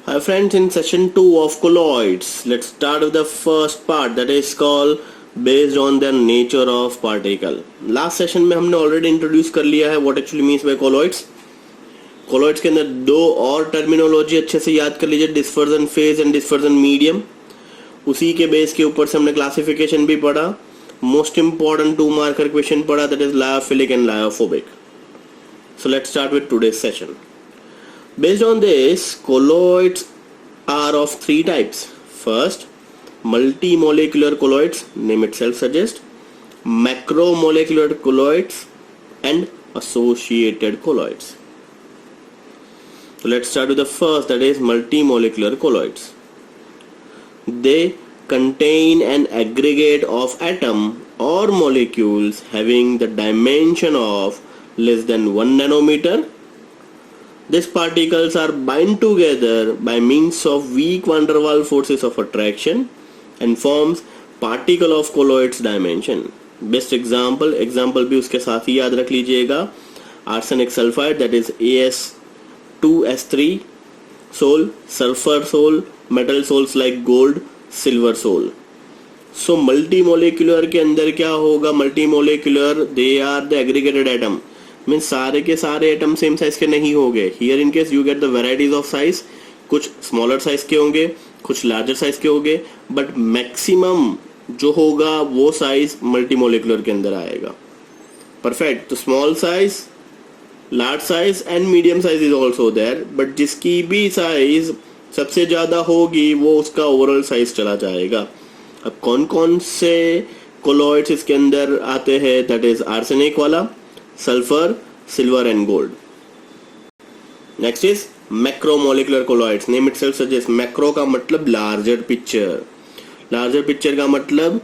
Hi friends, in session 2 of colloids, let's start with the first part that is called based on the nature of particle. Last session में हमने already introduce कर लिया है what actually means by colloids. colloids के अंदर दो और terminology अच्छे से याद कर लीजिए, dispersion phase and dispersion medium. उसी के बेस के ऊपर से हमने classification भी पढ़ा. Most important 2 marker question पढ़ा, that is lyophilic and lyophobic. So let's start with today's session. Based on this, colloids are of 3 types. First, multimolecular colloids, name itself suggests, macromolecular colloids and associated colloids. So let's start with the first, that is multimolecular colloids. They contain an aggregate of atom or molecules having the dimension of less than 1 nanometer. These particles are bound together by means of weak van der Waals forces of attraction and forms particle of colloids dimension. Best example भी उसके साथ ही याद रख लीजिएगा, arsenic sulfide that is As2S3 sol, sulfur sol, metal sols like gold, silver sol. So multimolecular के अंदर क्या होगा? Multimolecular they are the aggregated atom. Means सारे के सारे एटम सेम साइज के नहीं होंगे. Here in case you get the varieties of size, कुछ स्मॉलर साइज के होंगे, कुछ लार्जर साइज के होंगे, बट मैक्सिमम जो होगा वो साइज मल्टीमोलिकुलर के अंदर आएगा. परफेक्ट. तो small size, large size and medium size is also there, but जिसकी भी साइज सबसे ज्यादा होगी वो उसका ओवरऑल साइज चला जाएगा. अब कौन कौन से कोलॉइड्स इसके अंदर आते हैं? दैट इज आर्सेनिक वाला, sulfur, silver and gold. Next is macromolecular colloids. Name itself suggests macro का मतलब larger picture. Larger picture का मतलब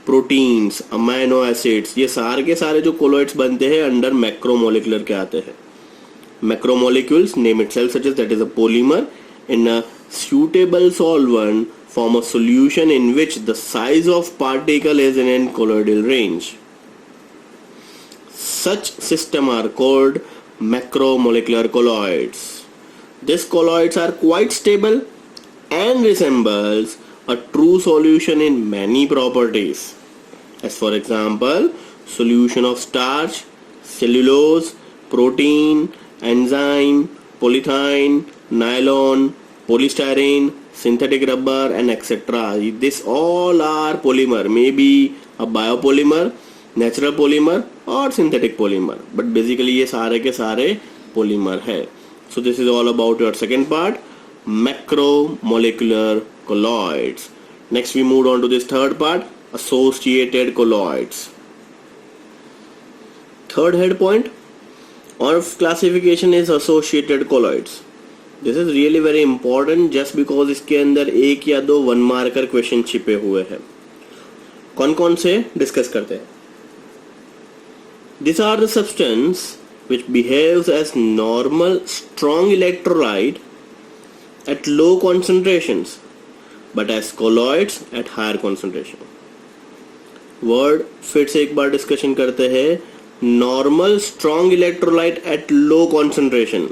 proteins, amino acids, ये सारे के सारे जो colloids बनते हैं अंडर macromolecular के आते हैं. Macromolecules, name itself suggests that is a polymer in a suitable solvent form a solution in which the size of particle is in colloidal range. Such system are called macromolecular colloids. These colloids are quite stable and resembles a true solution in many properties. As for example, solution of starch, cellulose, protein, enzyme, polythene, nylon, polystyrene, synthetic rubber and etc. This all are polymer, maybe a biopolymer, natural polymer और synthetic polymer, but basically ये सारे के सारे polymer है. So this is all about your second part, macromolecular colloids. Next we move on to this third part, associated colloids. Third head point of classification is associated colloids. This is really very important just because इसके अंदर एक या दो 1 marker question छिपे हुए हैं. कौन कौन से डिस्कस करते हैं? These are the substance which behaves as normal strong electrolyte at low concentrations but as colloids at higher concentration. Word फिर से एक बार डिस्कशन करते हैं. Normal strong electrolyte at low concentration.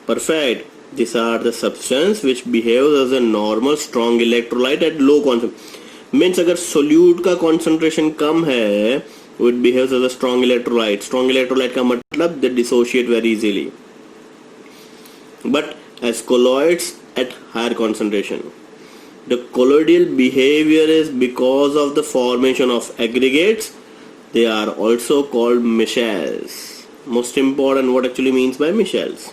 Perfect. These are the substance which behaves as a normal strong electrolyte at low concentration. Means अगर solute का concentration कम है, it behaves as a strong electrolyte. Strong electrolyte का मतलब they dissociate very easily. But as colloids at higher concentration. The colloidal behavior is because of the formation of aggregates. They are also called micelles. Most important, what actually means by micelles?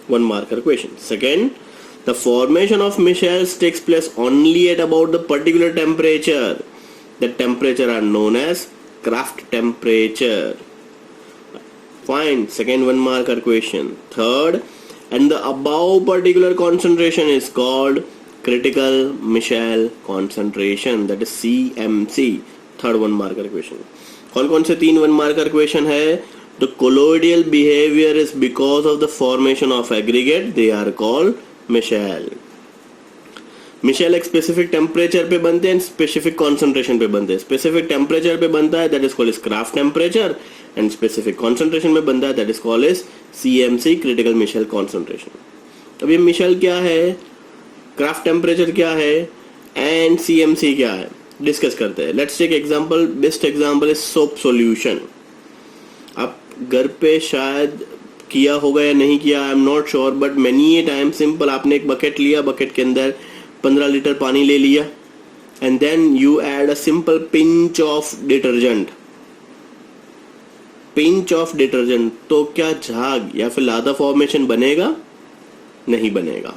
1 marker question. Second, the formation of micelles takes place only at about the particular temperature. The temperature are known as Kraft temperature. Fine. Second 1 marker question. Third, and the above particular concentration is called critical Michel concentration, that is CMC. Third 1 marker question. कौन कौन से 3 1 marker question है? The colloidal behavior is because of the formation of aggregate. They are called Michel. Micelle एक specific temperature पे बनते हैं, specific concentration पे बनते हैं. स्पेसिफिक टेम्परेचर पे बनता है that is called is Krafft temperature, and specific concentration में बनता है that is called is CMC, critical micelle concentration. अब ये मिशेल क्या है, क्राफ्ट टेम्परेचर क्या है एंड CMC क्या है, डिस्कस करते हैं. Let's take example. Best example is soap solution. आप घर पे शायद किया होगा या नहीं किया, I am not sure, but many a time simple आपने एक बकेट लिया, बकेट के अंदर 15 लीटर पानी ले लिया and then you add a simple pinch of detergent. Pinch of detergent, तो क्या झाग या फिर लादा फॉर्मेशन बनेगा? नहीं बनेगा.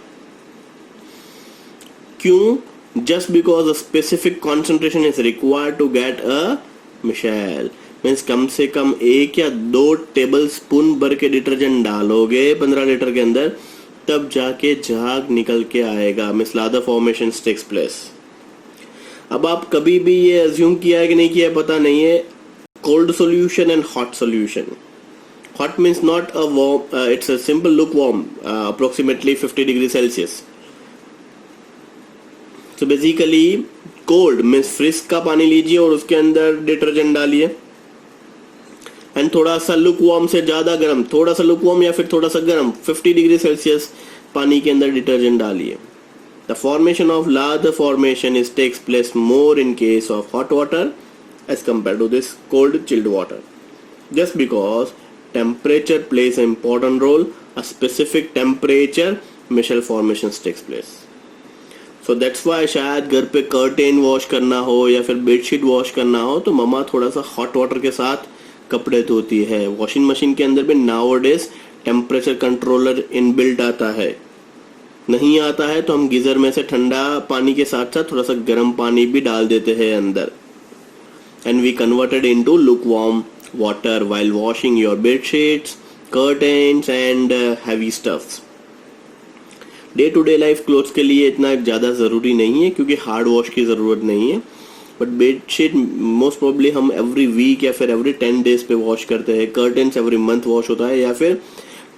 क्यों? Just because a specific concentration is required to get a micelle. Means कम से कम 1 या 2 टेबल स्पून भर के डिटर्जेंट डालोगे 15 लीटर के अंदर, तब जाके झाग निकल के आएगा. मीन्स लादा फॉर्मेशन टेक्स प्लेस. अब आप कभी भी ये अज्यूम किया है कि नहीं किया है पता नहीं है. Cold solution and hot solution. Hot means not a warm, it's a simple lukewarm, approximately 50 degrees Celsius. So basically cold means fridge का पानी लीजिए और उसके अंदर डिटर्जेंट डालिए एंड थोड़ा सा lukewarm से ज्यादा गर्म, थोड़ा सा lukewarm या फिर थोड़ा सा गर्म 50 डिग्री सेल्सियस पानी के अंदर डिटर्जेंट डालिए. The formation of lather formation is takes place more in case of hot water as compared to this cold chilled water. Just because temperature plays an important role, a specific temperature micelle formations takes place. So that's why शायद घर पे curtain wash करना हो या फिर bedsheet wash करना हो तो मम्मा थोड़ा सा हॉट वाटर के साथ कपड़े धोती है. वॉशिंग मशीन के अंदर भी नाउअडेज टेम्परेचर कंट्रोलर इनबिल्ट आता है. नहीं आता है तो हम गीजर में से ठंडा पानी के साथ साथ थोड़ा सा गर्म पानी भी डाल देते हैं अंदर and we converted into lukewarm water while washing your bed sheets, curtains and heavy stuffs. Day to day life clothes के लिए इतना ज़्यादा ज़रूरी नहीं है क्योंकि हार्ड वॉश की ज़रूरत नहीं है. But bed sheet most probably हम एवरी वीक या फिर एवरी 10 डेज पे वॉश करते हैं. कर्टेन्स एवरी मंथ वॉश होता है या फिर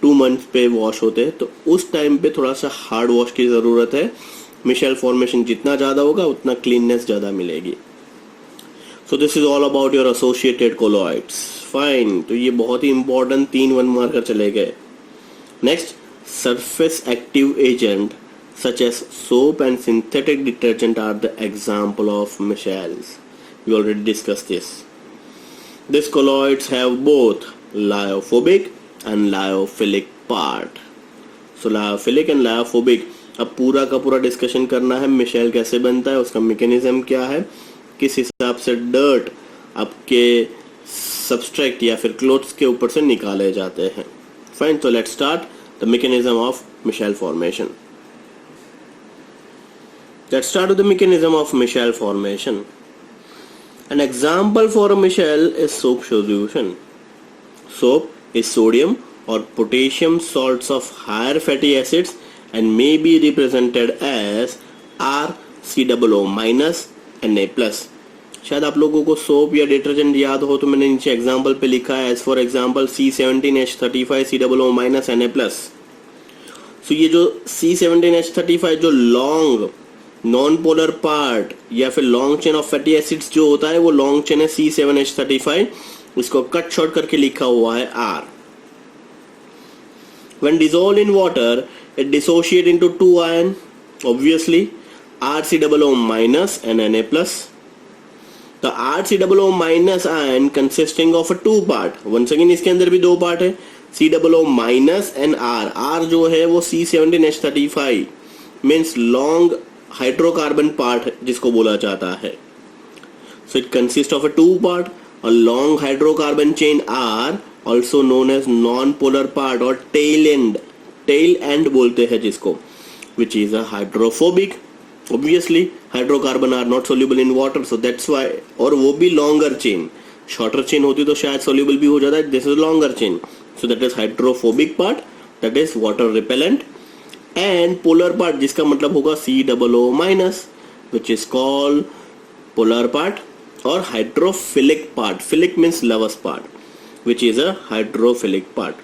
2 मंथ्स पे वॉश होते हैं. तो उस टाइम पे थोड़ा सा हार्ड वॉश की ज़रूरत है. मिशेल फॉर्मेशन जितना ज़्यादा होगा उतना क्लीननेस ज़्यादा मिलेगी. So this is all about your associated colloids. Fine. तो ये बहुत ही important 3 1 मार्कर चले गए. Next, surface active agent such as soap and synthetic detergent are the example of michels. We already discussed this. These colloids have both lyophobic and lyophilic part. So lyophilic and lyophobic. अब पूरा का पूरा discussion करना है Michel कैसे बनता है, उसका मैकेनिज्म क्या है, किस हिसाब से डर्ट आपके सब्सट्रैक्ट या फिर क्लोथ्स के ऊपर से निकाले जाते हैं. फाइन. तो let's start the mechanism of micelle formation. Let's start with the mechanism of micelle formation. An example for a micelle is soap solution. Soap is sodium और potassium salts of higher fatty acids and may be represented as RCOO- Na+. शायद आप लोगों को soap या detergent याद हो तो मैंने नीचे एग्जांपल पे लिखा है as for example C17H35 COO- Na+. So ये जो C17H35 जो लॉन्ग नॉन पोलर पार्ट या फिर long chain of fatty acids जो होता है वो लॉन्ग चेन है C7H35. इसको कट शॉर्ट करके लिखा हुआ है R. When dissolved in water, it dissociate into 2 ion, obviously RCOO- and Na+. The RCOO- ion consisting of a 2 part. Once again इसके अंदर भी 2 पार्ट है, COO- and R. R जो है वो C17H35 means long hydrocarbon part जिसको बोला जाता है. So it consists of a 2 part, a long hydrocarbon chain R, also known as non-polar part or tail end बोलते हैं जिसको, which is a hydrophobic. Obviously hydrocarbon are not soluble in water, so that's why. और वो भी longer chain. shorter chain होती तो शायद soluble भी हो जाता है. This is longer chain, so that is hydrophobic part, that is water repellent. And polar part जिसका मतलब होगा COO-, which is called polar part, और hydrophilic part. Philic means lowest part, which is a hydrophilic part.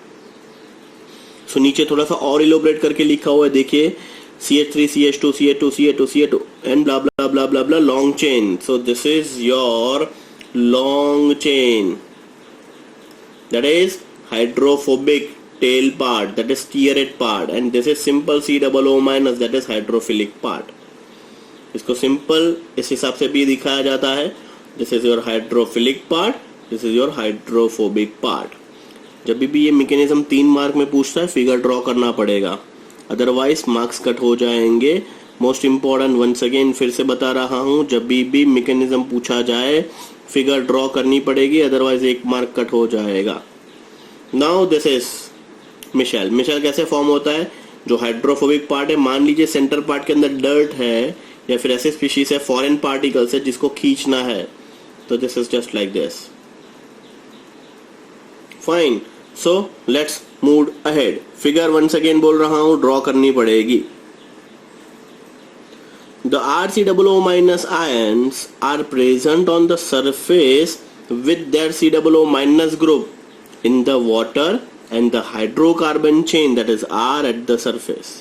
So नीचे थोड़ा सा और elaborate करके लिखा हुआ है, देखिए CH3 CH2 CH2 CH2 CH2 and blah blah blah blah blah long chain. So this is your long chain, that is hydrophobic. tail part, that is steerate part, and this is simple COO minus, that is hydrophilic part. इसको simple इस हिसाब से भी दिखाया जाता है. This is your hydrophilic part, this is your hydrophobic part. जब भी ये मैकेनिज्म 3 मार्क में पूछता है फिगर ड्रॉ करना पड़ेगा, अदरवाइज मार्क्स कट हो जाएंगे. मोस्ट इम्पॉर्टेंट, वंस अगेन फिर से बता रहा हूँ, जब भी मैकेनिज्म पूछा जाए फिगर ड्रॉ करनी पड़ेगी, अदरवाइज 1 मार्क कट हो जाएगा. Now this is micelle. Micelle कैसे फॉर्म होता है? जो हाइड्रोफोबिक पार्ट है, मान लीजिए सेंटर पार्ट के अंदर डर्ट है या फिर ऐसे स्पीशीज है, फॉरेन पार्टिकल्स है जिसको खींचना है, तो this is just like this. Fine, so let's move ahead. Figure once again बोल रहा हूं, ड्रॉ करनी पड़ेगी. The RCOO minus ions are present on the surface with their COO minus group in the water and the hydrocarbon chain, that is R, at the surface.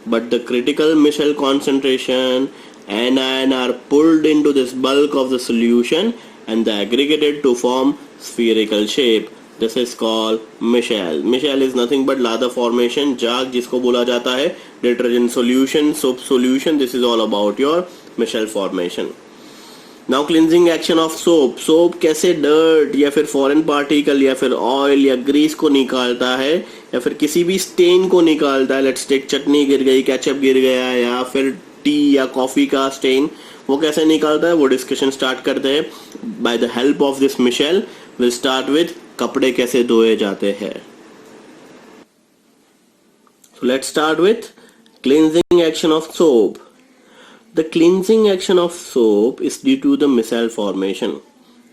But the critical Michel concentration, anion, are pulled into this bulk of the solution and they aggregated to form spherical shape. This is called Michel. Michel is nothing but lather formation. जाग जिसको बोला जाता है, detergent solution, soap solution. This is all about your Michel formation. Now cleansing action of soap. Soap कैसे dirt या फिर foreign particle या फिर oil या grease को निकालता है या फिर किसी भी stain को निकालता है. Let's take चटनी गिर गई, ketchup गिर गया या फिर टी या कॉफी का stain, वो कैसे निकालता है वो डिस्कशन स्टार्ट करते हैं. By the help of this Michel, we'll start with कपड़े कैसे धोए जाते हैं. So let's start with cleansing action of soap. The cleansing action of soap is due to the micelle formation.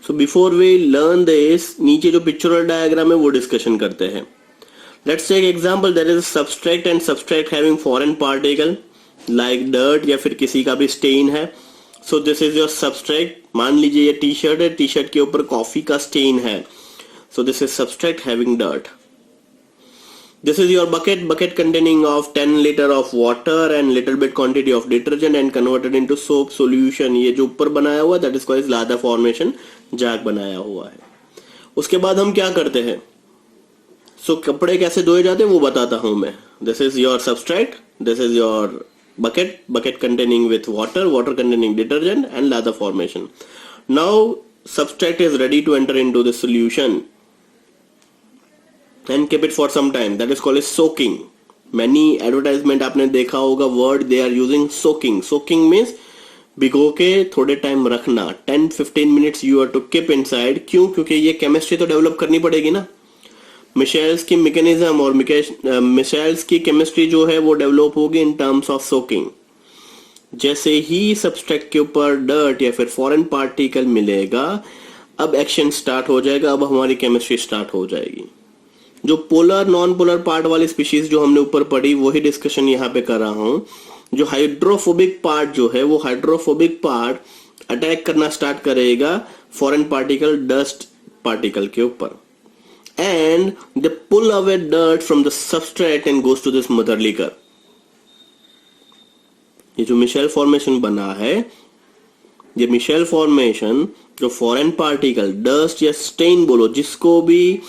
So before we learn this, नीचे जो pictorial diagram है वो discussion करते हैं. Let's take example, there is a substrate and substrate having foreign particle like dirt या फिर किसी का भी stain है. So this is your substrate. मान लीजिए ये टी शर्ट है, टी शर्ट के ऊपर कॉफी का stain है. So this is substrate having dirt. This is your bucket containing of 10 liter of water and little bit quantity of detergent and converted into soap solution. ये जो ऊपर बनाया हुआ that is called lather formation, जाग बनाया हुआ है. उसके बाद हम क्या करते हैं? So कपड़े कैसे धोए जाते हैं वो बताता हूँ मैं. This is your substrate, this is your bucket containing with water containing detergent and lather formation. Now substrate is ready to enter into the solution and keep it for some time. That is called as soaking. Many advertisement आपने देखा होगा word they are using soaking. Soaking means भिगो के थोड़े time रखना. 10-15 minutes you are to keep inside. क्यों? क्योंकि ये केमिस्ट्री तो डेवलप करनी पड़ेगी ना. मिशेल्स की मैकेनिज्म और मिशेल्स की केमिस्ट्री जो है वो डेवलप होगी इन टर्म्स ऑफ सोकिंग. जैसे ही सब्सट्रेट के ऊपर डर्ट या फिर फॉरेन पार्टिकल मिलेगा, अब एक्शन स्टार्ट हो जाएगा, अब हमारी केमिस्ट्री स्टार्ट हो जाएगी. जो पोलर नॉन पोलर पार्ट वाली स्पीशीज जो हमने ऊपर पढ़ी वही डिस्कशन यहाँ पे कर रहा हूँ. जो हाइड्रोफोबिक पार्ट जो है वो हाइड्रोफोबिक पार्ट अटैक करना स्टार्ट करेगा फॉरेन पार्टिकल, डस्ट पार्टिकल के ऊपर, and they pull away dirt from the substrate and goes to this mother liquor. ये जो मिशेल फॉर्मेशन बना है, ये मिशेल फॉर्मेशन जो फॉरेन पार्टिकल, डस्ट या स्टेन बोलो, जिसको भी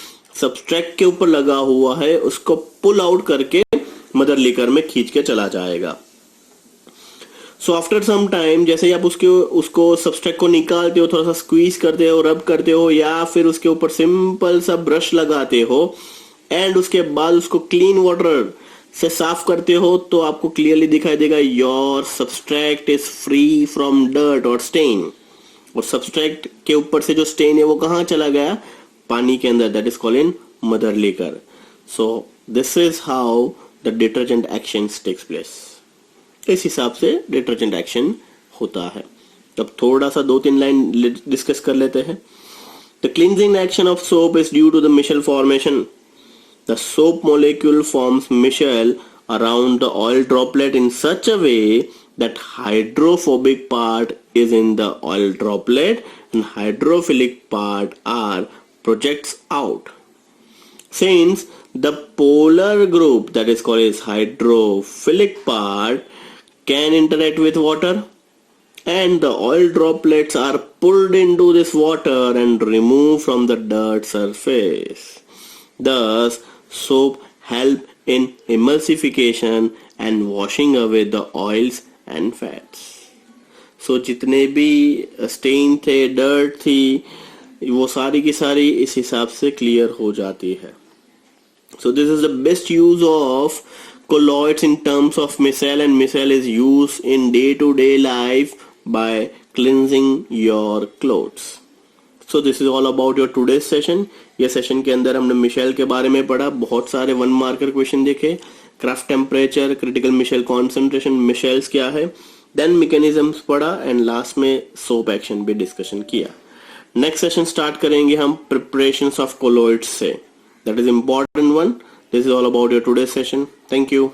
सबस्ट्रेट के ऊपर लगा हुआ है उसको पुल आउट करके मदर लिकर में खींच के चला जाएगा. सो आफ्टर सम टाइम जैसे ही आप उसको सबस्ट्रेट को निकालते हो, थोड़ा सा स्क्वीज करते हो, रब करते हो या फिर उसके ऊपर सिंपल सा ब्रश लगाते हो एंड उसके बाद उसको क्लीन वाटर से साफ करते हो, तो आपको क्लियरली दिखाई देगा your substrate is free from dirt और स्टेन. और सबस्ट्रेट के ऊपर से जो स्टेन है वो कहाँ चला गया? पानी के अंदर. That is called in mother liquor. So this is how the detergent action takes place. इस हिसाब से डिटर्जेंट एक्शन होता है. अब थोड़ा सा 2-3 लाइन डिस्कस कर लेते हैं. The cleansing action of soap is due to the micelle formation. The soap molecule forms Michel around the oil droplet in such a way that hydrophobic part is in the oil droplet and hydrophilic part R projects out. Since the polar group, that is called as hydrophilic part, can interact with water and the oil droplets are pulled into this water and removed from the dirt surface. Thus, soap help in emulsification and washing away the oils and fats. So जितने भी stand थे, dirt थी, वो सारी की सारी इस हिसाब से क्लियर हो जाती है. So this is the best use of colloids in terms of micelle, and micelle is used in day-to-day life by cleansing your clothes. So this is all about your today's session. ये session के अंदर हमने Michel के बारे में पढ़ा, बहुत सारे 1 मार्कर क्वेश्चन देखे, Krafft temperature, critical micelle concentration, micelles क्या है, देन मैकेनिज्म्स पढ़ा, एंड लास्ट में सोप एक्शन भी डिस्कशन किया. नेक्स्ट सेशन स्टार्ट करेंगे हम प्रिपरेशंस ऑफ कोलॉइड्स से. That is important one. This is all about your today's session. Thank you.